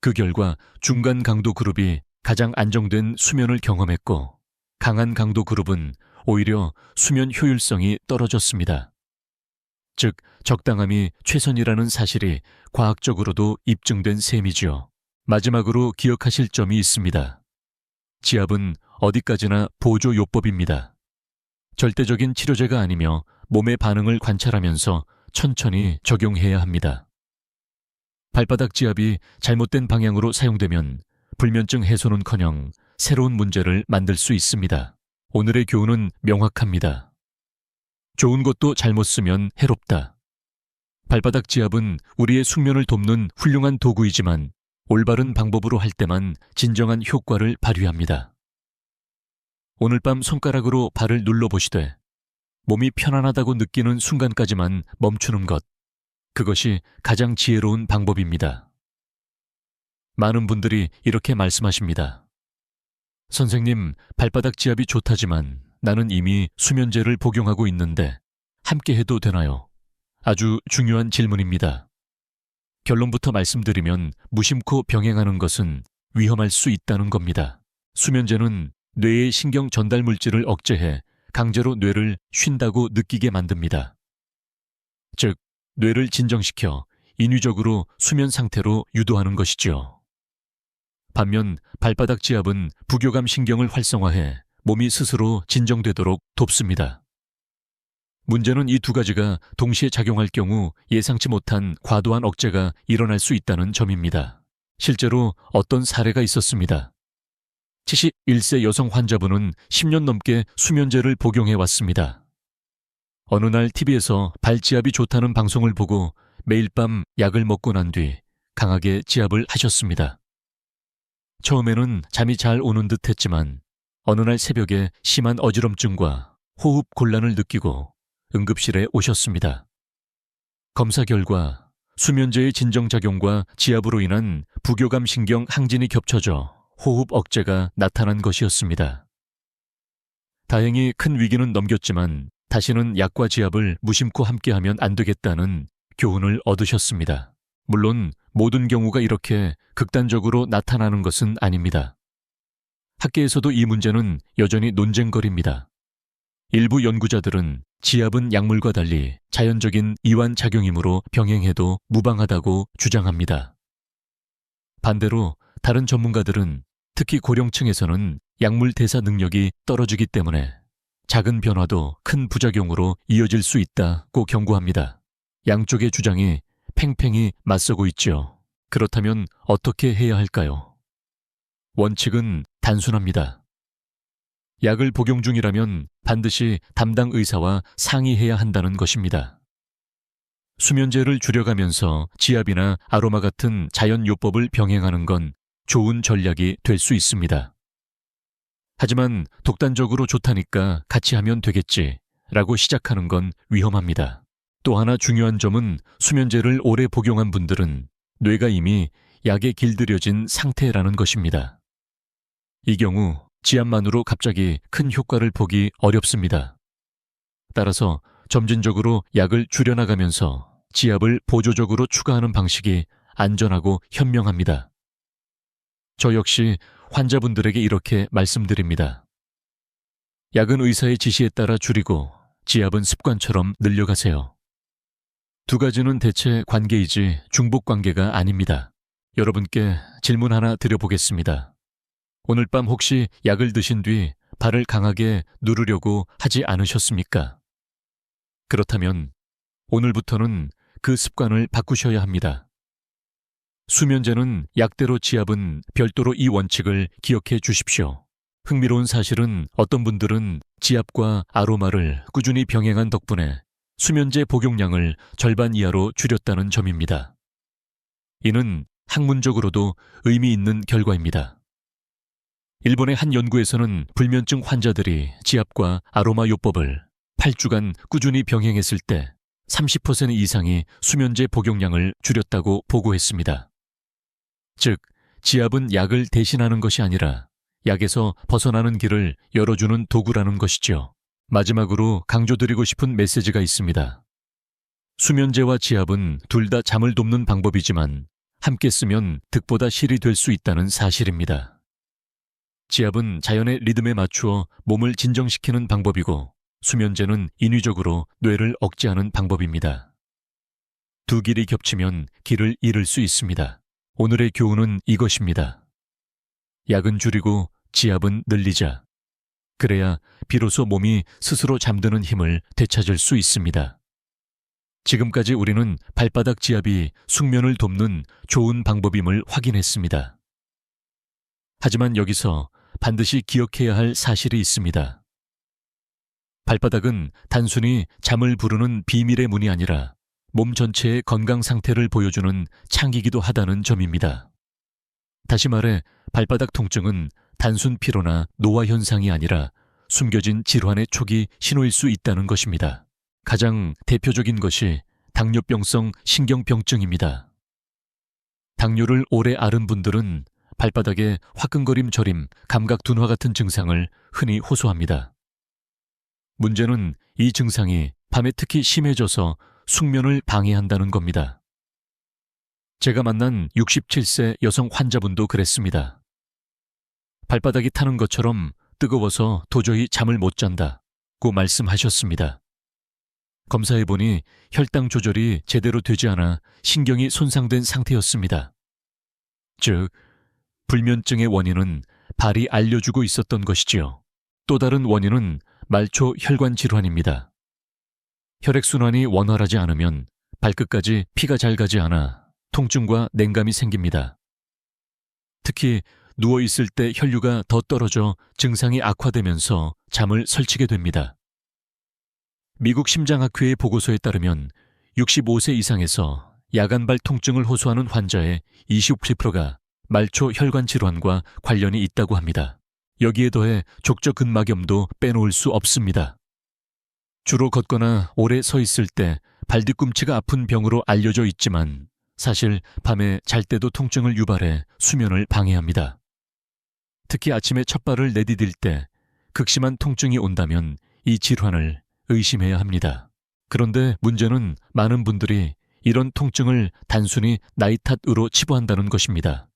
그 결과 중간 강도 그룹이 가장 안정된 수면을 경험했고 강한 강도 그룹은 오히려 수면 효율성이 떨어졌습니다. 즉, 적당함이 최선이라는 사실이 과학적으로도 입증된 셈이지요. 마지막으로 기억하실 점이 있습니다. 지압은 어디까지나 보조요법입니다. 절대적인 치료제가 아니며 몸의 반응을 관찰하면서 천천히 적용해야 합니다. 발바닥 지압이 잘못된 방향으로 사용되면 불면증 해소는커녕 새로운 문제를 만들 수 있습니다. 오늘의 교훈은 명확합니다. 좋은 것도 잘못 쓰면 해롭다. 발바닥 지압은 우리의 숙면을 돕는 훌륭한 도구이지만 올바른 방법으로 할 때만 진정한 효과를 발휘합니다. 오늘 밤 손가락으로 발을 눌러보시되 몸이 편안하다고 느끼는 순간까지만 멈추는 것, 그것이 가장 지혜로운 방법입니다. 많은 분들이 이렇게 말씀하십니다. 선생님, 발바닥 지압이 좋다지만 나는 이미 수면제를 복용하고 있는데 함께 해도 되나요? 아주 중요한 질문입니다. 결론부터 말씀드리면 무심코 병행하는 것은 위험할 수 있다는 겁니다. 수면제는 뇌의 신경 전달 물질을 억제해 강제로 뇌를 쉰다고 느끼게 만듭니다. 즉, 뇌를 진정시켜 인위적으로 수면 상태로 유도하는 것이지요. 반면 발바닥 지압은 부교감 신경을 활성화해 몸이 스스로 진정되도록 돕습니다. 문제는 이 두 가지가 동시에 작용할 경우 예상치 못한 과도한 억제가 일어날 수 있다는 점입니다. 실제로 어떤 사례가 있었습니다. 71세 여성 환자분은 10년 넘게 수면제를 복용해 왔습니다. 어느 날 TV에서 발지압이 좋다는 방송을 보고 매일 밤 약을 먹고 난 뒤 강하게 지압을 하셨습니다. 처음에는 잠이 잘 오는 듯 했지만 어느 날 새벽에 심한 어지럼증과 호흡 곤란을 느끼고 응급실에 오셨습니다. 검사 결과 수면제의 진정작용과 지압으로 인한 부교감 신경 항진이 겹쳐져 호흡 억제가 나타난 것이었습니다. 다행히 큰 위기는 넘겼지만 다시는 약과 지압을 무심코 함께하면 안 되겠다는 교훈을 얻으셨습니다. 물론 모든 경우가 이렇게 극단적으로 나타나는 것은 아닙니다. 학계에서도 이 문제는 여전히 논쟁거리입니다. 일부 연구자들은 지압은 약물과 달리 자연적인 이완작용이므로 병행해도 무방하다고 주장합니다. 반대로 다른 전문가들은 특히 고령층에서는 약물 대사 능력이 떨어지기 때문에 작은 변화도 큰 부작용으로 이어질 수 있다고 경고합니다. 양쪽의 주장이 팽팽히 맞서고 있죠. 그렇다면 어떻게 해야 할까요? 원칙은 단순합니다. 약을 복용 중이라면 반드시 담당 의사와 상의해야 한다는 것입니다. 수면제를 줄여가면서 지압이나 아로마 같은 자연요법을 병행하는 건 좋은 전략이 될 수 있습니다. 하지만 독단적으로 좋다니까 같이 하면 되겠지라고 시작하는 건 위험합니다. 또 하나 중요한 점은 수면제를 오래 복용한 분들은 뇌가 이미 약에 길들여진 상태라는 것입니다. 이 경우 지압만으로 갑자기 큰 효과를 보기 어렵습니다. 따라서 점진적으로 약을 줄여나가면서 지압을 보조적으로 추가하는 방식이 안전하고 현명합니다. 저 역시 환자분들에게 이렇게 말씀드립니다. 약은 의사의 지시에 따라 줄이고 지압은 습관처럼 늘려가세요. 두 가지는 대체 관계이지 중복 관계가 아닙니다. 여러분께 질문 하나 드려보겠습니다. 오늘 밤 혹시 약을 드신 뒤 발을 강하게 누르려고 하지 않으셨습니까? 그렇다면 오늘부터는 그 습관을 바꾸셔야 합니다. 수면제는 약대로 지압은 별도로 이 원칙을 기억해 주십시오. 흥미로운 사실은 어떤 분들은 지압과 아로마를 꾸준히 병행한 덕분에 수면제 복용량을 절반 이하로 줄였다는 점입니다. 이는 학문적으로도 의미 있는 결과입니다. 일본의 한 연구에서는 불면증 환자들이 지압과 아로마 요법을 8주간 꾸준히 병행했을 때 30% 이상이 수면제 복용량을 줄였다고 보고했습니다. 즉, 지압은 약을 대신하는 것이 아니라 약에서 벗어나는 길을 열어주는 도구라는 것이죠. 마지막으로 강조드리고 싶은 메시지가 있습니다. 수면제와 지압은 둘 다 잠을 돕는 방법이지만 함께 쓰면 득보다 실이 될 수 있다는 사실입니다. 지압은 자연의 리듬에 맞추어 몸을 진정시키는 방법이고 수면제는 인위적으로 뇌를 억제하는 방법입니다. 두 길이 겹치면 길을 잃을 수 있습니다. 오늘의 교훈은 이것입니다. 약은 줄이고 지압은 늘리자. 그래야 비로소 몸이 스스로 잠드는 힘을 되찾을 수 있습니다. 지금까지 우리는 발바닥 지압이 숙면을 돕는 좋은 방법임을 확인했습니다. 하지만 여기서 반드시 기억해야 할 사실이 있습니다. 발바닥은 단순히 잠을 부르는 비밀의 문이 아니라 몸 전체의 건강 상태를 보여주는 창이기도 하다는 점입니다. 다시 말해 발바닥 통증은 단순 피로나 노화 현상이 아니라 숨겨진 질환의 초기 신호일 수 있다는 것입니다. 가장 대표적인 것이 당뇨병성 신경병증입니다. 당뇨를 오래 앓은 분들은 발바닥에 화끈거림 저림, 감각 둔화 같은 증상을 흔히 호소합니다. 문제는 이 증상이 밤에 특히 심해져서 숙면을 방해한다는 겁니다. 제가 만난 67세 여성 환자분도 그랬습니다. 발바닥이 타는 것처럼 뜨거워서 도저히 잠을 못 잔다고 말씀하셨습니다. 검사해보니 혈당 조절이 제대로 되지 않아 신경이 손상된 상태였습니다. 즉, 불면증의 원인은 발이 알려주고 있었던 것이지요. 또 다른 원인은 말초 혈관 질환입니다. 혈액순환이 원활하지 않으면 발끝까지 피가 잘 가지 않아 통증과 냉감이 생깁니다. 특히 누워있을 때 혈류가 더 떨어져 증상이 악화되면서 잠을 설치게 됩니다. 미국 심장학회의 보고서에 따르면 65세 이상에서 야간발 통증을 호소하는 환자의 27%가 말초 혈관 질환과 관련이 있다고 합니다. 여기에 더해 족저근막염도 빼놓을 수 없습니다. 주로 걷거나 오래 서 있을 때 발뒤꿈치가 아픈 병으로 알려져 있지만 사실 밤에 잘 때도 통증을 유발해 수면을 방해합니다. 특히 아침에 첫 발을 내디딜 때 극심한 통증이 온다면 이 질환을 의심해야 합니다. 그런데 문제는 많은 분들이 이런 통증을 단순히 나이 탓으로 치부한다는 것입니다.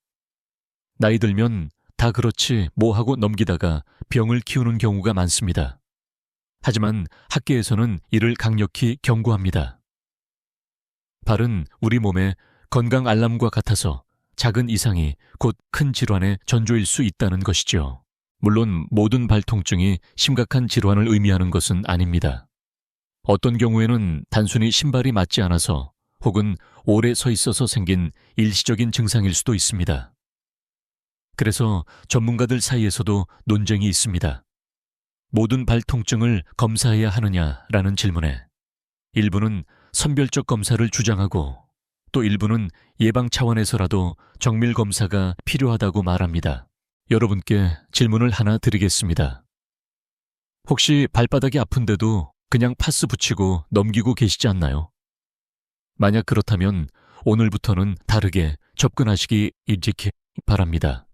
나이 들면 다 그렇지 뭐 하고 넘기다가 병을 키우는 경우가 많습니다. 하지만 학계에서는 이를 강력히 경고합니다. 발은 우리 몸의 건강 알람과 같아서 작은 이상이 곧 큰 질환의 전조일 수 있다는 것이죠. 물론 모든 발통증이 심각한 질환을 의미하는 것은 아닙니다. 어떤 경우에는 단순히 신발이 맞지 않아서 혹은 오래 서 있어서 생긴 일시적인 증상일 수도 있습니다. 그래서 전문가들 사이에서도 논쟁이 있습니다. 모든 발통증을 검사해야 하느냐라는 질문에 일부는 선별적 검사를 주장하고 또 일부는 예방 차원에서라도 정밀 검사가 필요하다고 말합니다. 여러분께 질문을 하나 드리겠습니다. 혹시 발바닥이 아픈데도 그냥 파스 붙이고 넘기고 계시지 않나요? 만약 그렇다면 오늘부터는 다르게 접근하시기 일찍히 바랍니다.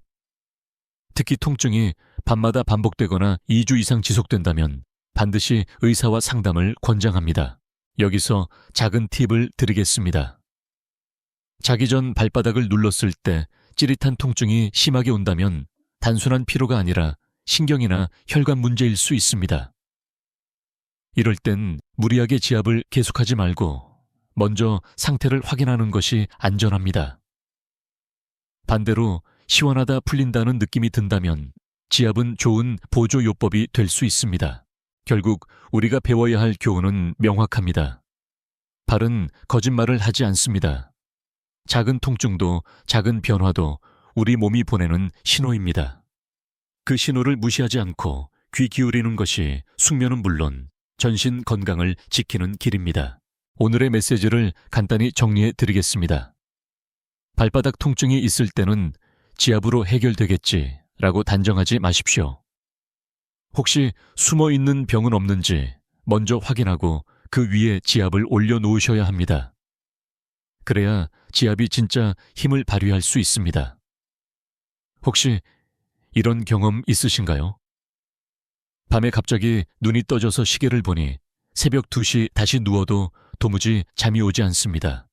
특히 통증이 밤마다 반복되거나 2주 이상 지속된다면 반드시 의사와 상담을 권장합니다. 여기서 작은 팁을 드리겠습니다. 자기 전 발바닥을 눌렀을 때 찌릿한 통증이 심하게 온다면 단순한 피로가 아니라 신경이나 혈관 문제일 수 있습니다. 이럴 땐 무리하게 지압을 계속하지 말고 먼저 상태를 확인하는 것이 안전합니다. 반대로 시원하다 풀린다는 느낌이 든다면 지압은 좋은 보조요법이 될 수 있습니다. 결국 우리가 배워야 할 교훈은 명확합니다. 발은 거짓말을 하지 않습니다. 작은 통증도 작은 변화도 우리 몸이 보내는 신호입니다. 그 신호를 무시하지 않고 귀 기울이는 것이 숙면은 물론 전신 건강을 지키는 길입니다. 오늘의 메시지를 간단히 정리해 드리겠습니다. 발바닥 통증이 있을 때는 지압으로 해결되겠지라고 단정하지 마십시오. 혹시 숨어 있는 병은 없는지 먼저 확인하고 그 위에 지압을 올려놓으셔야 합니다. 그래야 지압이 진짜 힘을 발휘할 수 있습니다. 혹시 이런 경험 있으신가요? 밤에 갑자기 눈이 떠져서 시계를 보니 새벽 2시 다시 누워도 도무지 잠이 오지 않습니다.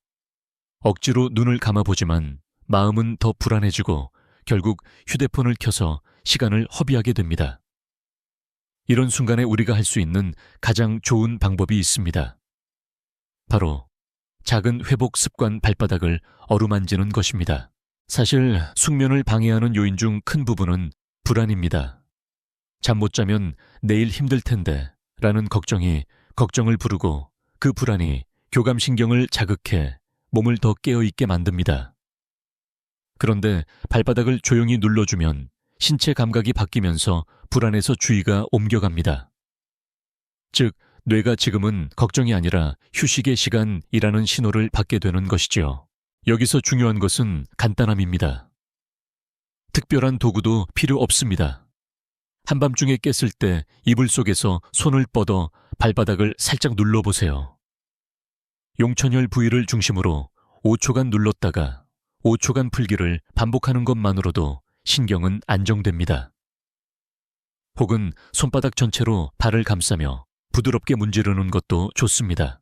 억지로 눈을 감아보지만 마음은 더 불안해지고 결국 휴대폰을 켜서 시간을 허비하게 됩니다. 이런 순간에 우리가 할 수 있는 가장 좋은 방법이 있습니다. 바로 작은 회복 습관 발바닥을 어루만지는 것입니다. 사실 숙면을 방해하는 요인 중 큰 부분은 불안입니다. 잠 못 자면 내일 힘들 텐데 라는 걱정을 부르고 그 불안이 교감신경을 자극해 몸을 더 깨어있게 만듭니다. 그런데 발바닥을 조용히 눌러주면 신체 감각이 바뀌면서 불안에서 주의가 옮겨갑니다. 즉, 뇌가 지금은 걱정이 아니라 휴식의 시간이라는 신호를 받게 되는 것이지요. 여기서 중요한 것은 간단함입니다. 특별한 도구도 필요 없습니다. 한밤중에 깼을 때 이불 속에서 손을 뻗어 발바닥을 살짝 눌러보세요. 용천혈 부위를 중심으로 5초간 눌렀다가 5초간 풀기를 반복하는 것만으로도 신경은 안정됩니다. 혹은 손바닥 전체로 발을 감싸며 부드럽게 문지르는 것도 좋습니다.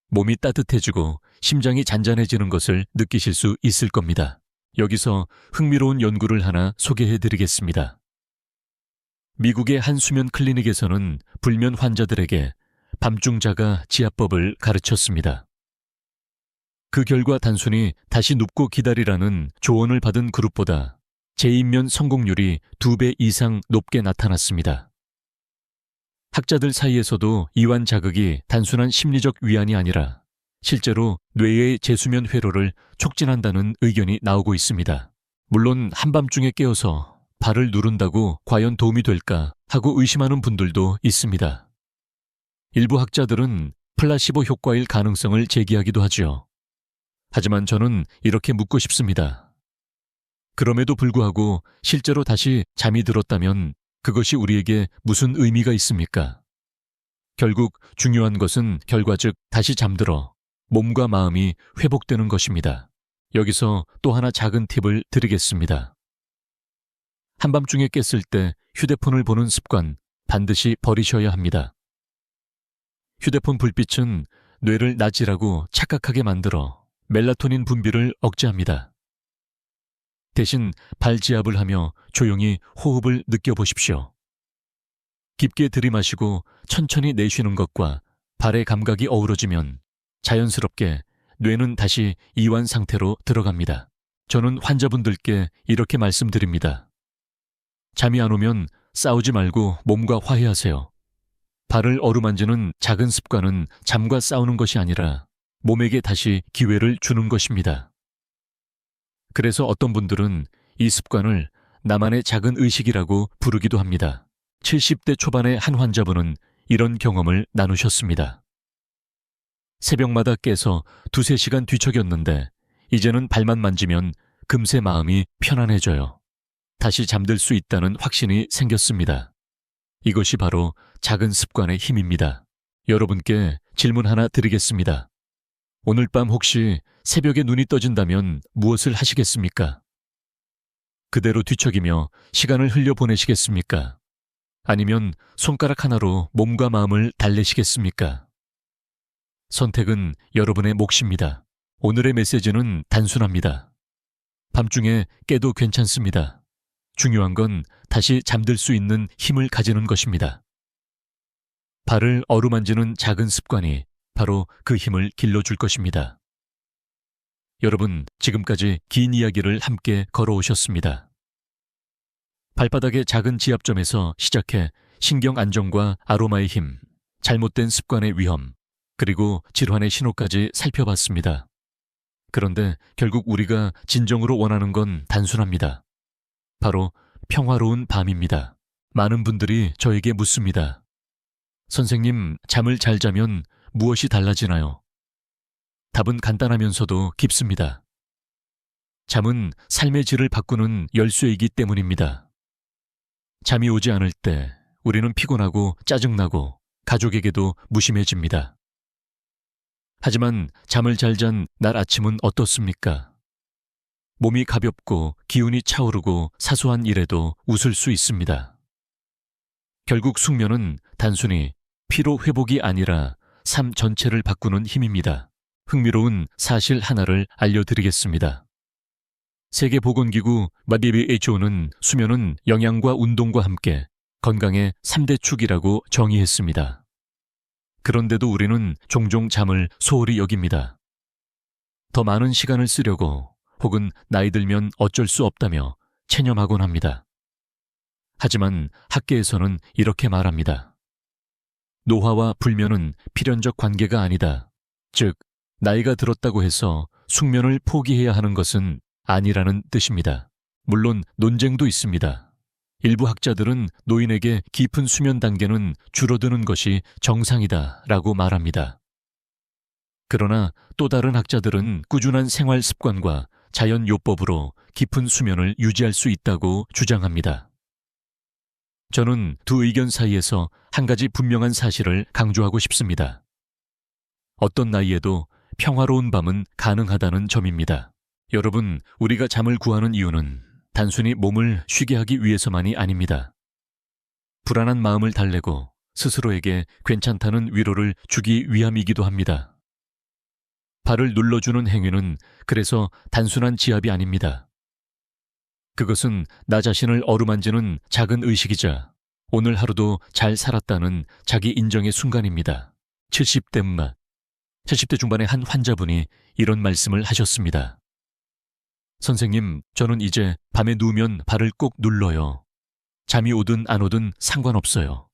몸이 따뜻해지고 심장이 잔잔해지는 것을 느끼실 수 있을 겁니다. 여기서 흥미로운 연구를 하나 소개해 드리겠습니다. 미국의 한 수면 클리닉에서는 불면 환자들에게 밤중 자가 지압법을 가르쳤습니다. 그 결과 단순히 다시 눕고 기다리라는 조언을 받은 그룹보다 재임면 성공률이 2배 이상 높게 나타났습니다. 학자들 사이에서도 이완 자극이 단순한 심리적 위안이 아니라 실제로 뇌의 재수면 회로를 촉진한다는 의견이 나오고 있습니다. 물론 한밤중에 깨어서 발을 누른다고 과연 도움이 될까 하고 의심하는 분들도 있습니다. 일부 학자들은 플라시보 효과일 가능성을 제기하기도 하죠. 하지만 저는 이렇게 묻고 싶습니다. 그럼에도 불구하고 실제로 다시 잠이 들었다면 그것이 우리에게 무슨 의미가 있습니까? 결국 중요한 것은 결과 즉 다시 잠들어 몸과 마음이 회복되는 것입니다. 여기서 또 하나 작은 팁을 드리겠습니다. 한밤중에 깼을 때 휴대폰을 보는 습관 반드시 버리셔야 합니다. 휴대폰 불빛은 뇌를 나지라고 착각하게 만들어 멜라토닌 분비를 억제합니다. 대신 발지압을 하며 조용히 호흡을 느껴보십시오. 깊게 들이마시고 천천히 내쉬는 것과 발의 감각이 어우러지면 자연스럽게 뇌는 다시 이완 상태로 들어갑니다. 저는 환자분들께 이렇게 말씀드립니다. 잠이 안 오면 싸우지 말고 몸과 화해하세요. 발을 어루만지는 작은 습관은 잠과 싸우는 것이 아니라 몸에게 다시 기회를 주는 것입니다. 그래서 어떤 분들은 이 습관을 나만의 작은 의식이라고 부르기도 합니다. 70대 초반의 한 환자분은 이런 경험을 나누셨습니다. 새벽마다 깨서 2-3시간 뒤척였는데 이제는 발만 만지면 금세 마음이 편안해져요. 다시 잠들 수 있다는 확신이 생겼습니다. 이것이 바로 작은 습관의 힘입니다. 여러분께 질문 하나 드리겠습니다. 오늘 밤 혹시 새벽에 눈이 떠진다면 무엇을 하시겠습니까? 그대로 뒤척이며 시간을 흘려보내시겠습니까? 아니면 손가락 하나로 몸과 마음을 달래시겠습니까? 선택은 여러분의 몫입니다. 오늘의 메시지는 단순합니다. 밤중에 깨도 괜찮습니다. 중요한 건 다시 잠들 수 있는 힘을 가지는 것입니다. 발을 어루만지는 작은 습관이 바로 그 힘을 길러줄 것입니다. 여러분, 지금까지 긴 이야기를 함께 걸어오셨습니다. 발바닥의 작은 지압점에서 시작해 신경 안정과 아로마의 힘, 잘못된 습관의 위험, 그리고 질환의 신호까지 살펴봤습니다. 그런데 결국 우리가 진정으로 원하는 건 단순합니다. 바로 평화로운 밤입니다. 많은 분들이 저에게 묻습니다. 선생님, 잠을 잘 자면 무엇이 달라지나요? 답은 간단하면서도 깊습니다. 잠은 삶의 질을 바꾸는 열쇠이기 때문입니다. 잠이 오지 않을 때 우리는 피곤하고 짜증나고 가족에게도 무심해집니다. 하지만 잠을 잘 잔 날 아침은 어떻습니까? 몸이 가볍고 기운이 차오르고 사소한 일에도 웃을 수 있습니다. 결국 숙면은 단순히 피로 회복이 아니라 삶 전체를 바꾸는 힘입니다. 흥미로운 사실 하나를 알려드리겠습니다. 세계보건기구 WHO는 수면은 영양과 운동과 함께 건강의 3대 축이라고 정의했습니다. 그런데도 우리는 종종 잠을 소홀히 여깁니다. 더 많은 시간을 쓰려고 혹은 나이 들면 어쩔 수 없다며 체념하곤 합니다. 하지만 학계에서는 이렇게 말합니다. 노화와 불면은 필연적 관계가 아니다. 즉, 나이가 들었다고 해서 숙면을 포기해야 하는 것은 아니라는 뜻입니다. 물론 논쟁도 있습니다. 일부 학자들은 노인에게 깊은 수면 단계는 줄어드는 것이 정상이다라고 말합니다. 그러나 또 다른 학자들은 꾸준한 생활 습관과 자연 요법으로 깊은 수면을 유지할 수 있다고 주장합니다. 저는 두 의견 사이에서 한 가지 분명한 사실을 강조하고 싶습니다. 어떤 나이에도 평화로운 밤은 가능하다는 점입니다. 여러분, 우리가 잠을 구하는 이유는 단순히 몸을 쉬게 하기 위해서만이 아닙니다. 불안한 마음을 달래고 스스로에게 괜찮다는 위로를 주기 위함이기도 합니다. 발을 눌러주는 행위는 그래서 단순한 지압이 아닙니다. 그것은 나 자신을 어루만지는 작은 의식이자 오늘 하루도 잘 살았다는 자기 인정의 순간입니다. 70대 음악. 70대 중반의 한 환자분이 이런 말씀을 하셨습니다. 선생님, 저는 이제 밤에 누우면 발을 꼭 눌러요. 잠이 오든 안 오든 상관없어요.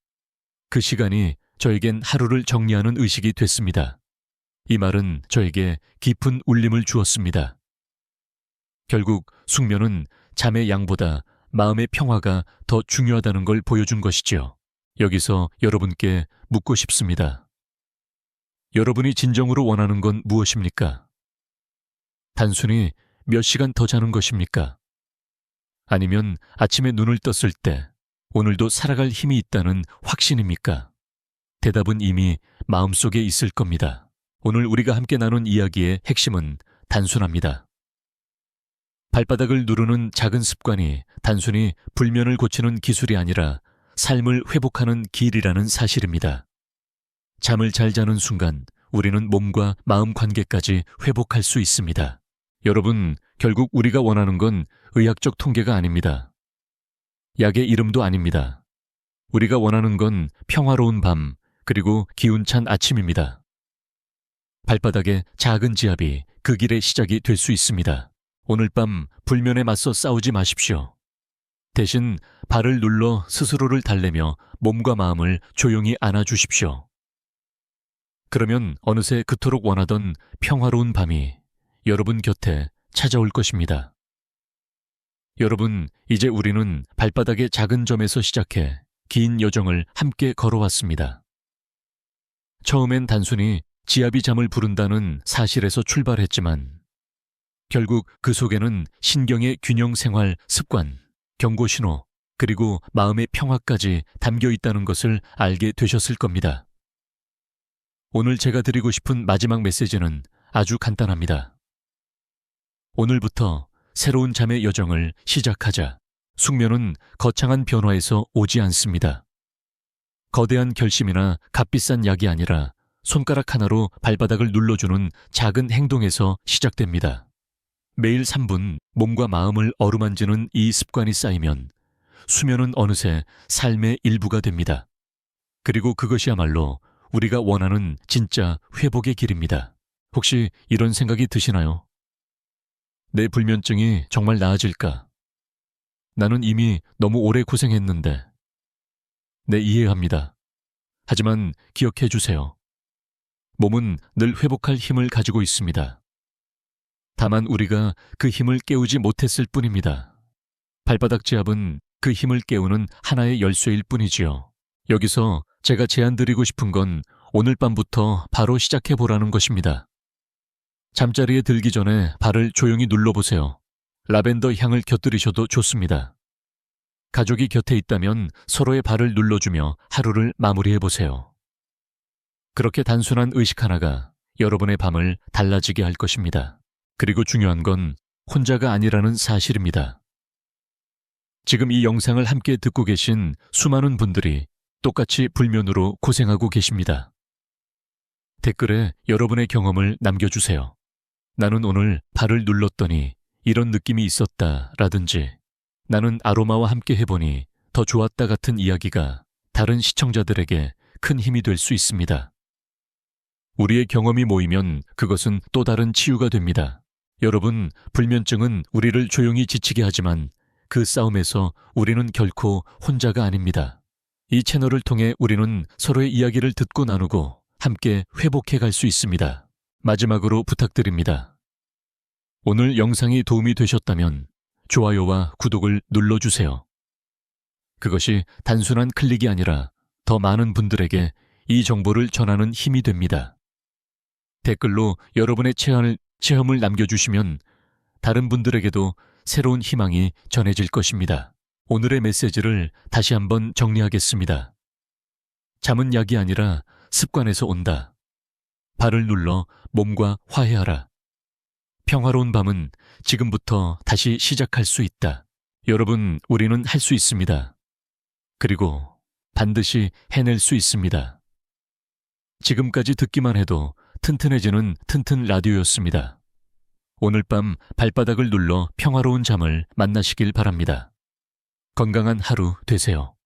그 시간이 저에겐 하루를 정리하는 의식이 됐습니다. 이 말은 저에게 깊은 울림을 주었습니다. 결국 숙면은 잠의 양보다 마음의 평화가 더 중요하다는 걸 보여준 것이지요. 여기서 여러분께 묻고 싶습니다. 여러분이 진정으로 원하는 건 무엇입니까? 단순히 몇 시간 더 자는 것입니까? 아니면 아침에 눈을 떴을 때 오늘도 살아갈 힘이 있다는 확신입니까? 대답은 이미 마음속에 있을 겁니다. 오늘 우리가 함께 나눈 이야기의 핵심은 단순합니다. 발바닥을 누르는 작은 습관이 단순히 불면을 고치는 기술이 아니라 삶을 회복하는 길이라는 사실입니다. 잠을 잘 자는 순간 우리는 몸과 마음 관계까지 회복할 수 있습니다. 여러분, 결국 우리가 원하는 건 의학적 통계가 아닙니다. 약의 이름도 아닙니다. 우리가 원하는 건 평화로운 밤, 그리고 기운찬 아침입니다. 발바닥의 작은 지압이 그 길의 시작이 될 수 있습니다. 오늘 밤 불면에 맞서 싸우지 마십시오. 대신 발을 눌러 스스로를 달래며 몸과 마음을 조용히 안아주십시오. 그러면 어느새 그토록 원하던 평화로운 밤이 여러분 곁에 찾아올 것입니다. 여러분, 이제 우리는 발바닥의 작은 점에서 시작해 긴 여정을 함께 걸어왔습니다. 처음엔 단순히 지압이 잠을 부른다는 사실에서 출발했지만 결국 그 속에는 신경의 균형 생활 습관, 경고 신호, 그리고 마음의 평화까지 담겨 있다는 것을 알게 되셨을 겁니다. 오늘 제가 드리고 싶은 마지막 메시지는 아주 간단합니다. 오늘부터 새로운 잠의 여정을 시작하자. 숙면은 거창한 변화에서 오지 않습니다. 거대한 결심이나 값비싼 약이 아니라 손가락 하나로 발바닥을 눌러주는 작은 행동에서 시작됩니다. 매일 3분 몸과 마음을 어루만지는 이 습관이 쌓이면 수면은 어느새 삶의 일부가 됩니다. 그리고 그것이야말로 우리가 원하는 진짜 회복의 길입니다. 혹시 이런 생각이 드시나요? 내 불면증이 정말 나아질까? 나는 이미 너무 오래 고생했는데. 네, 이해합니다. 하지만 기억해 주세요. 몸은 늘 회복할 힘을 가지고 있습니다. 다만 우리가 그 힘을 깨우지 못했을 뿐입니다. 발바닥 지압은 그 힘을 깨우는 하나의 열쇠일 뿐이지요. 여기서 제가 제안드리고 싶은 건 오늘 밤부터 바로 시작해보라는 것입니다. 잠자리에 들기 전에 발을 조용히 눌러보세요. 라벤더 향을 곁들이셔도 좋습니다. 가족이 곁에 있다면 서로의 발을 눌러주며 하루를 마무리해보세요. 그렇게 단순한 의식 하나가 여러분의 밤을 달라지게 할 것입니다. 그리고 중요한 건 혼자가 아니라는 사실입니다. 지금 이 영상을 함께 듣고 계신 수많은 분들이 똑같이 불면으로 고생하고 계십니다. 댓글에 여러분의 경험을 남겨주세요. 나는 오늘 발을 눌렀더니 이런 느낌이 있었다 라든지 나는 아로마와 함께 해보니 더 좋았다 같은 이야기가 다른 시청자들에게 큰 힘이 될 수 있습니다. 우리의 경험이 모이면 그것은 또 다른 치유가 됩니다. 여러분, 불면증은 우리를 조용히 지치게 하지만 그 싸움에서 우리는 결코 혼자가 아닙니다. 이 채널을 통해 우리는 서로의 이야기를 듣고 나누고 함께 회복해 갈 수 있습니다. 마지막으로 부탁드립니다. 오늘 영상이 도움이 되셨다면 좋아요와 구독을 눌러주세요. 그것이 단순한 클릭이 아니라 더 많은 분들에게 이 정보를 전하는 힘이 됩니다. 댓글로 여러분의 체험을 남겨주시면 다른 분들에게도 새로운 희망이 전해질 것입니다. 오늘의 메시지를 다시 한번 정리하겠습니다. 잠은 약이 아니라 습관에서 온다. 발을 눌러 몸과 화해하라. 평화로운 밤은 지금부터 다시 시작할 수 있다. 여러분, 우리는 할 수 있습니다. 그리고 반드시 해낼 수 있습니다. 지금까지 듣기만 해도 튼튼해지는 튼튼 라디오였습니다. 오늘 밤 발바닥을 눌러 평화로운 잠을 만나시길 바랍니다. 건강한 하루 되세요.